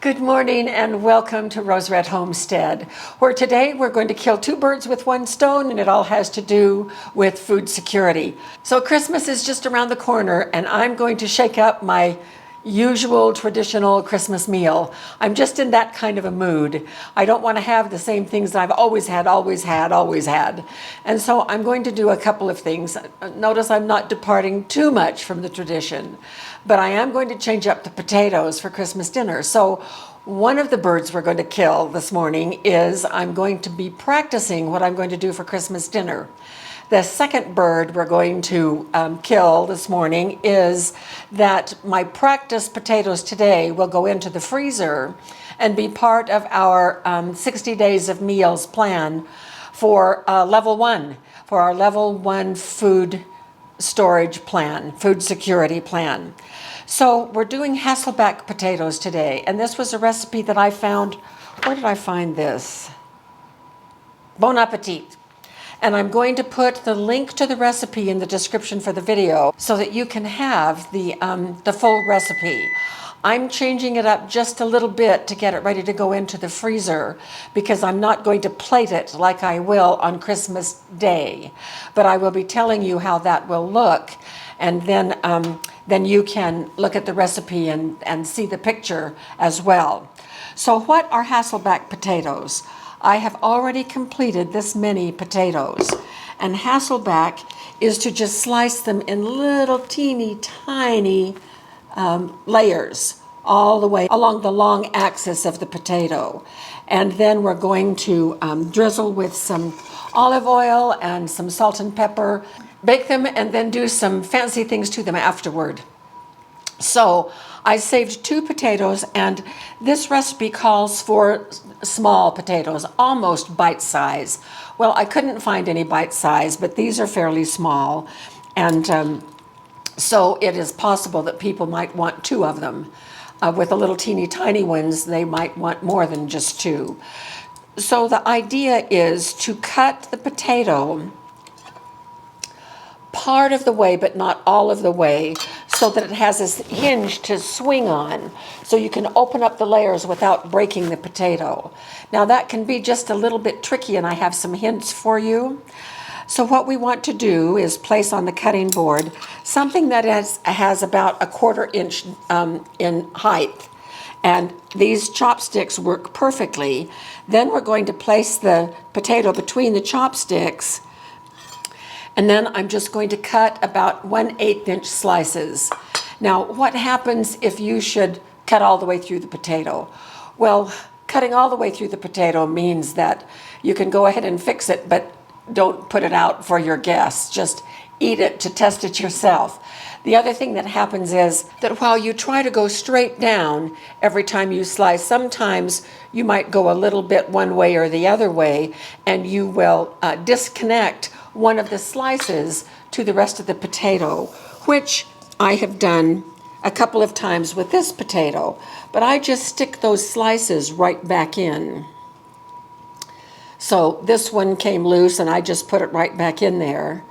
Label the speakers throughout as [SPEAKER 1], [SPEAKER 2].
[SPEAKER 1] Good morning and welcome to Rose Red Homestead, where today we're going to kill two birds with one stone, and it all has to do with food security. So Christmas is just around the corner, and I'm going to shake up my usual traditional Christmas meal. I'm just in that kind of a mood. I don't want to have the same things that I've always had. And so I'm going to do a couple of things. Notice I'm not departing too much from the tradition, but I am going to change up the potatoes for Christmas dinner. So one of the birds we're going to kill this morning is I'm going to be practicing what I'm going to do for Christmas dinner. The second bird we're going to kill this morning is that my practice potatoes today will go into the freezer and be part of our 60 days of meals plan for level one, for our level one food storage plan, food security plan. So we're doing Hasselback potatoes today, and this was a recipe that I found. Where did I find this? Bon appetit. And I'm going to put the link to the recipe in the description for the video so that you can have the full recipe. I'm changing it up just a little bit to get it ready to go into the freezer because I'm not going to plate it like I will on Christmas Day. But I will be telling you how that will look, and then you can look at the recipe and see the picture as well. So what are Hasselback potatoes? I have already completed this many potatoes, and Hasselback is to just slice them in little teeny tiny layers all the way along the long axis of the potato. And then we're going to drizzle with some olive oil and some salt and pepper, bake them, and then do some fancy things to them afterward. So I saved two potatoes, and this recipe calls for small potatoes, almost bite size. Well, I couldn't find any bite size, but these are fairly small, and so it is possible that people might want two of them. With the little teeny tiny ones, they might want more than just two. So the idea is to cut the potato part of the way, but not all of the way, so that it has this hinge to swing on, so you can open up the layers without breaking the potato. Now that can be just a little bit tricky, and I have some hints for you. So what we want to do is place on the cutting board something that has about 1/4 inch in height. And these chopsticks work perfectly. Then we're going to place the potato between the chopsticks, and then I'm just going to cut about 1/8 inch slices. Now, what happens if you should cut all the way through the potato? Well, cutting all the way through the potato means that you can go ahead and fix it, but don't put it out for your guests. Just eat it to test it yourself. The other thing that happens is that while you try to go straight down every time you slice, sometimes you might go a little bit one way or the other way, and you will disconnect one of the slices to the rest of the potato, which I have done a couple of times with this potato, but I just stick those slices right back in. So this one came loose, and I just put it right back in there,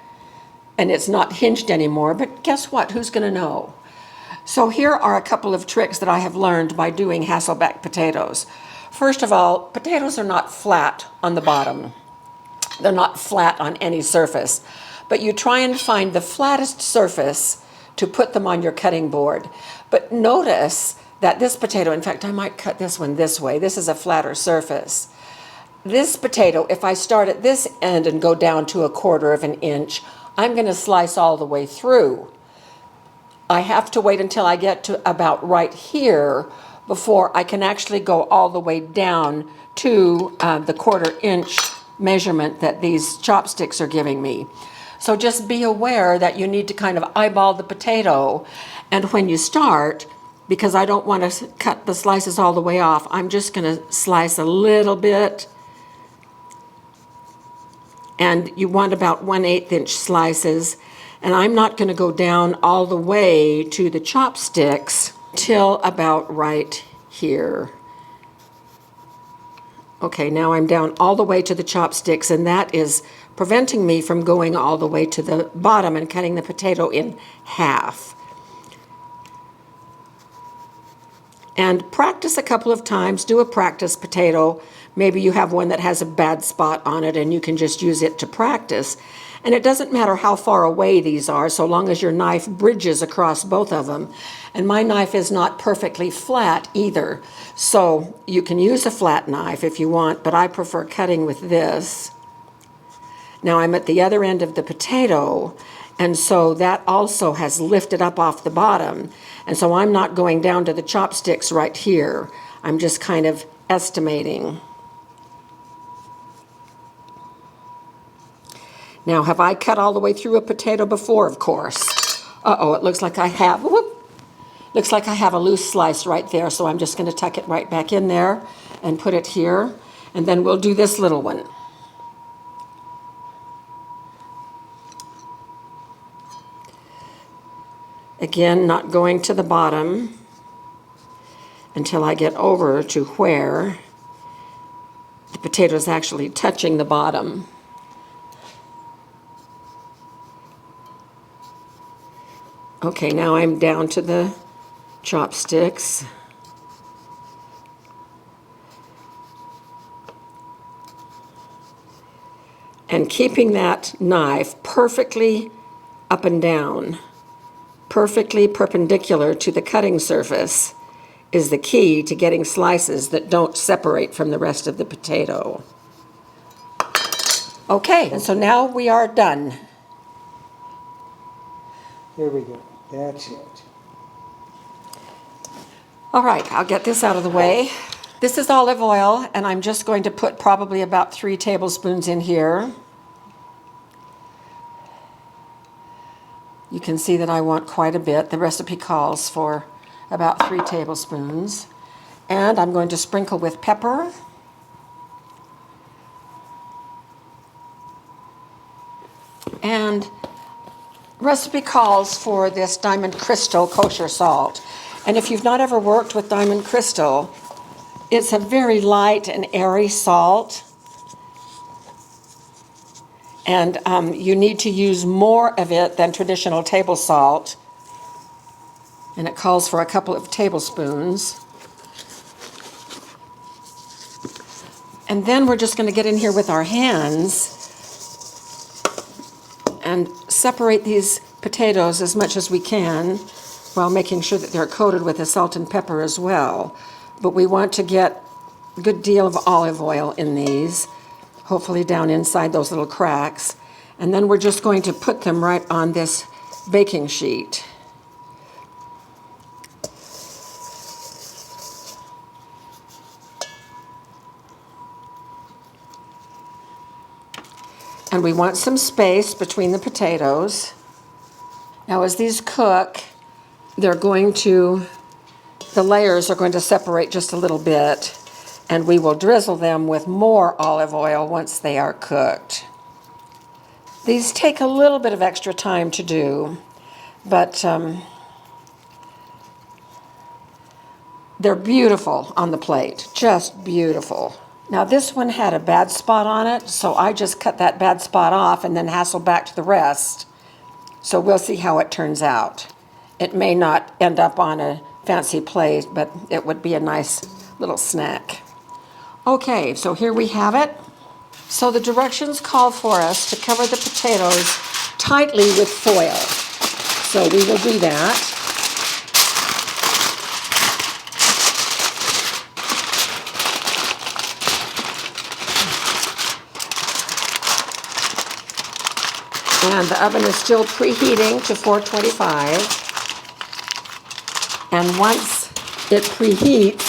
[SPEAKER 1] and it's not hinged anymore, but guess what? Who's going to know? So here are a couple of tricks that I have learned by doing Hasselback potatoes. First of all, potatoes are not flat on the bottom. They're not flat on any surface, but you try and find the flattest surface to put them on your cutting board. But notice that this potato, in fact, I might cut this one this way. This is a flatter surface. This potato, if I start at this end and go down to 1/4 inch, I'm going to slice all the way through. I have to wait until I get to about right here before I can actually go all the way down to the 1/4 inch measurement that these chopsticks are giving me. So just be aware that you need to kind of eyeball the potato, and when you start, because I don't want to cut the slices all the way off, I'm just going to slice a little bit, and you want about 1/8 inch slices, and I'm not going to go down all the way to the chopsticks till about right here. Okay, now I'm down all the way to the chopsticks, and that is preventing me from going all the way to the bottom and cutting the potato in half. And practice a couple of times. Do a practice potato. Maybe you have one that has a bad spot on it and you can just use it to practice. And it doesn't matter how far away these are, so long as your knife bridges across both of them. And my knife is not perfectly flat either, so you can use a flat knife if you want, but I prefer cutting with this. Now I'm at the other end of the potato, and so that also has lifted up off the bottom. And so I'm not going down to the chopsticks right here. I'm just kind of estimating. Now, have I cut all the way through a potato before? Of course. Uh-oh, it looks like I have. Whoop. Looks like I have a loose slice right there, so I'm just going to tuck it right back in there and put it here. And then we'll do this little one. Again, not going to the bottom until I get over to where the potato is actually touching the bottom. Okay, now I'm down to the chopsticks. And keeping that knife perfectly up and down, perfectly perpendicular to the cutting surface, is the key to getting slices that don't separate from the rest of the potato. Okay, and so now we are done.
[SPEAKER 2] There we go. That's it.
[SPEAKER 1] All right, I'll get this out of the way. This is olive oil, and I'm just going to put probably about 3 tablespoons in here. You can see that I want quite a bit. The recipe calls for about 3 tablespoons. And I'm going to sprinkle with pepper. And recipe calls for this Diamond Crystal kosher salt. And if you've not ever worked with Diamond Crystal, it's a very light and airy salt. And you need to use more of it than traditional table salt. And it calls for a couple of tablespoons. And then we're just going to get in here with our hands and separate these potatoes as much as we can while making sure that they're coated with the salt and pepper as well. But we want to get a good deal of olive oil in these, hopefully down inside those little cracks. And then we're just going to put them right on this baking sheet. And we want some space between the potatoes. Now as these cook, the layers are going to separate just a little bit, and we will drizzle them with more olive oil once they are cooked. These take a little bit of extra time to do, but they're beautiful on the plate, just beautiful. Now this one had a bad spot on it, so I just cut that bad spot off and then Hasselbacked the rest. So we'll see how it turns out. It may not end up on a fancy plate, but it would be a nice little snack. Okay, so here we have it. So the directions call for us to cover the potatoes tightly with foil. So we will do that. And the oven is still preheating to 425. And once it preheats,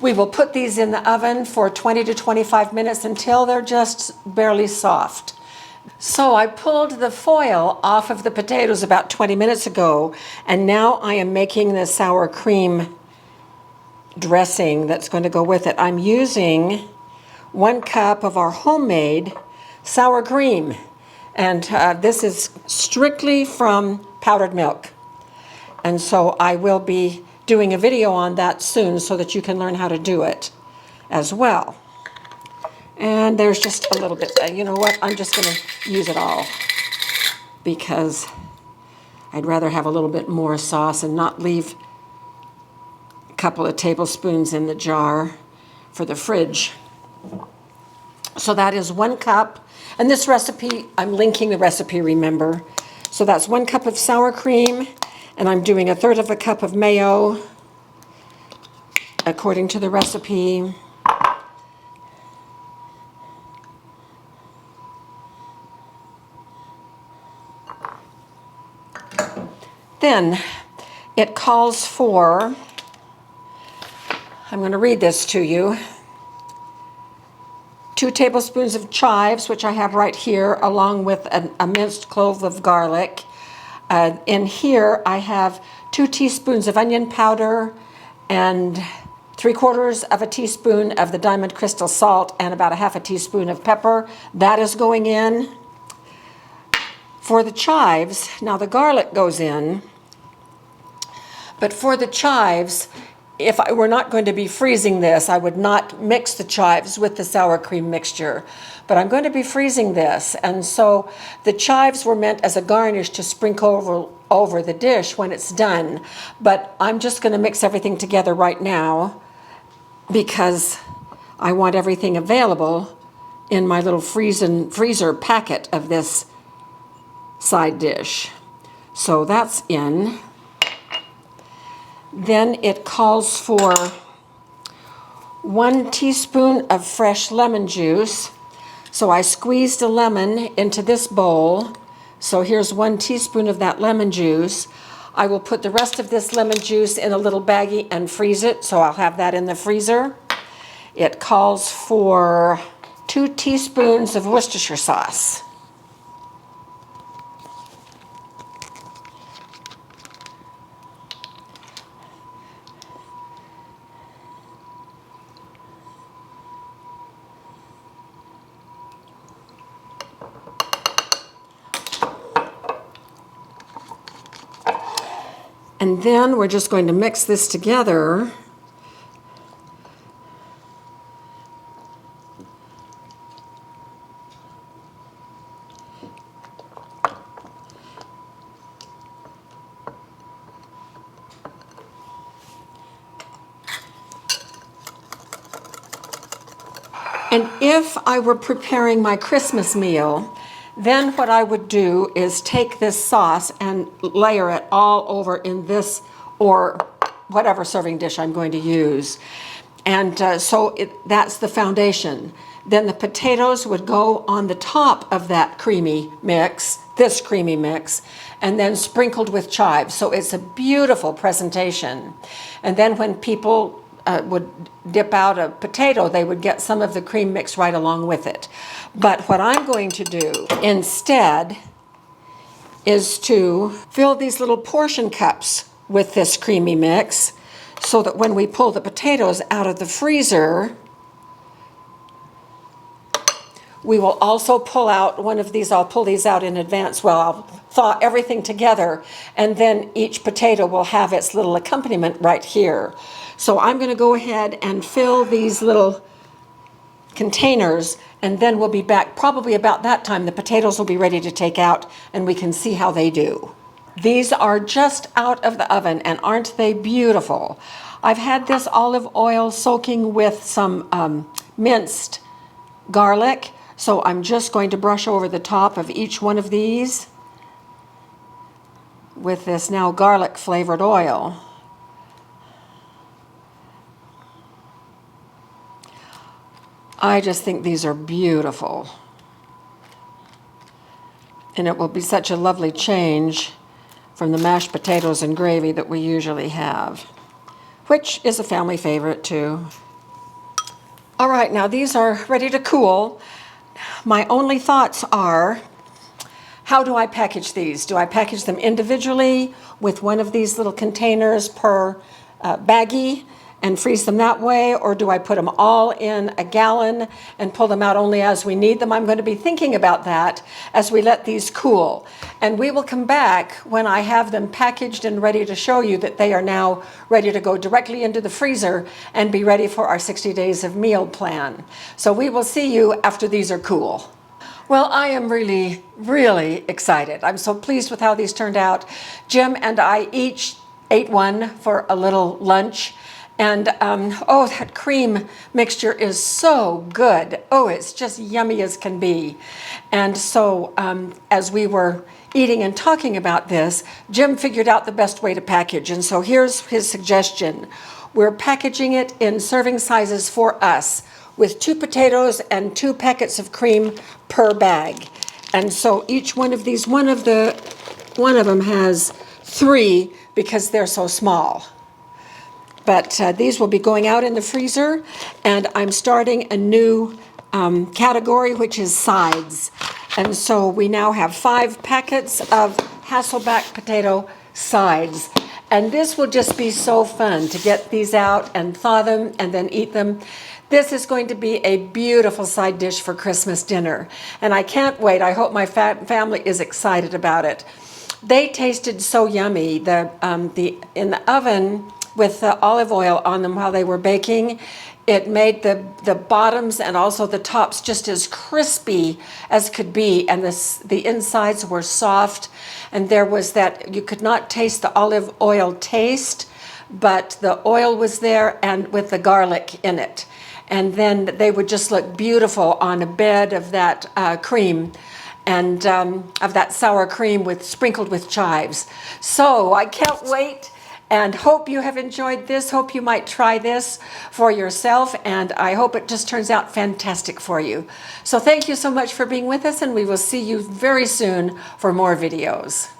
[SPEAKER 1] we will put these in the oven for 20 to 25 minutes until they're just barely soft. So I pulled the foil off of the potatoes about 20 minutes ago, and now I am making the sour cream dressing that's going to go with it. I'm using 1 cup of our homemade sour cream, and this is strictly from powdered milk. And so I will be doing a video on that soon so that you can learn how to do it as well. And there's just a little bit, you know what, I'm just going to use it all because I'd rather have a little bit more sauce and not leave a couple of tablespoons in the jar for the fridge. So that is 1 cup. And this recipe, I'm linking the recipe, remember. So that's 1 cup of sour cream, and I'm doing 1/3 cup of mayo, according to the recipe. Then it calls for, I'm going to read this to you, 2 tablespoons of chives, which I have right here, along with a minced clove of garlic. In here, I have 2 teaspoons of onion powder and 3/4 of a teaspoon of the diamond crystal salt and about 1/2 teaspoon of pepper. That is going in. For the chives, now the garlic goes in, but for the chives, if I were not going to be freezing this, I would not mix the chives with the sour cream mixture. But I'm going to be freezing this, and so the chives were meant as a garnish to sprinkle over the dish when it's done. But I'm just going to mix everything together right now because I want everything available in my little freezer packet of this side dish. So that's in. Then it calls for 1 teaspoon of fresh lemon juice. So I squeezed a lemon into this bowl. So here's 1 teaspoon of that lemon juice. I will put the rest of this lemon juice in a little baggie and freeze it, so I'll have that in the freezer. It calls for 2 teaspoons of Worcestershire sauce. And then we're just going to mix this together. And if I were preparing my Christmas meal, then what I would do is take this sauce and layer it all over in this or whatever serving dish I'm going to use. And that's the foundation. Then the potatoes would go on the top of that creamy mix, this creamy mix, and then sprinkled with chives. So it's a beautiful presentation. And then when people would dip out a potato, they would get some of the cream mix right along with it. But what I'm going to do instead is to fill these little portion cups with this creamy mix so that when we pull the potatoes out of the freezer, we will also pull out one of these. I'll pull these out in advance. Well, I'll thaw everything together, and then each potato will have its little accompaniment right here. So I'm going to go ahead and fill these little containers, and then we'll be back probably about that time. The potatoes will be ready to take out, and we can see how they do. These are just out of the oven, and aren't they beautiful? I've had this olive oil soaking with some minced garlic, so I'm just going to brush over the top of each one of these with this now garlic flavored oil. I just think these are beautiful. And it will be such a lovely change from the mashed potatoes and gravy that we usually have, which is a family favorite too. All right, now these are ready to cool. My only thoughts are, how do I package these? Do I package them individually with one of these little containers per baggie and freeze them that way, or do I put them all in a gallon and pull them out only as we need them? I'm going to be thinking about that as we let these cool. And we will come back when I have them packaged and ready to show you that they are now ready to go directly into the freezer and be ready for our 60 days of meal plan. So we will see you after these are cool. Well, I am really, really excited. I'm so pleased with how these turned out. Jim and I each ate one for a little lunch. And oh, that cream mixture is so good. Oh, it's just yummy as can be. And so as we were eating and talking about this, Jim figured out the best way to package. And so here's his suggestion. We're packaging it in serving sizes for us, with 2 potatoes and 2 packets of cream per bag. And so each one of these, one of them has 3 because they're so small. But these will be going out in the freezer, and I'm starting a new category, which is sides. And so we now have 5 packets of Hasselback potato sides. And this will just be so fun to get these out and thaw them and then eat them. This is going to be a beautiful side dish for Christmas dinner. And I can't wait. I hope my family is excited about it. They tasted so yummy. In the oven with the olive oil on them while they were baking, it made the bottoms and also the tops just as crispy as could be, and the insides were soft, and there was that, you could not taste the olive oil taste, but the oil was there and with the garlic in it. And then they would just look beautiful on a bed of that cream, and of that sour cream sprinkled with chives. So I can't wait, and hope you have enjoyed this. Hope you might try this for yourself, and I hope it just turns out fantastic for you. So thank you so much for being with us, and we will see you very soon for more videos.